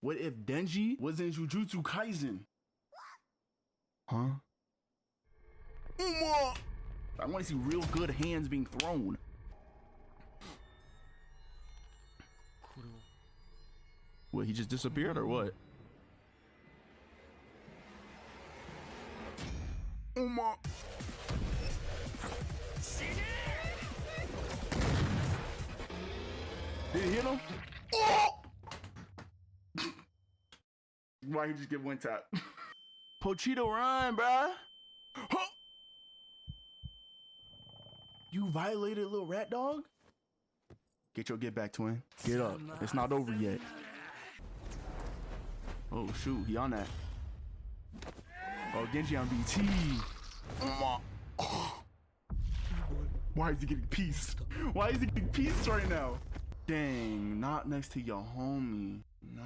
What if Denji was in Jujutsu Kaisen? Huh? Uma! I want to see real good hands being thrown. What, he just disappeared or what? Uma! Did he hit him? Oh! Why he just get one tap? Pochito run, bruh. Huh? You violated little rat dog? Get your get back, twin. Get up. It's not over yet. Oh shoot, he on that. Oh, Genji on BT. Why is he getting pieced? Why is he getting pieced right now? Dang, not next to your homie. No.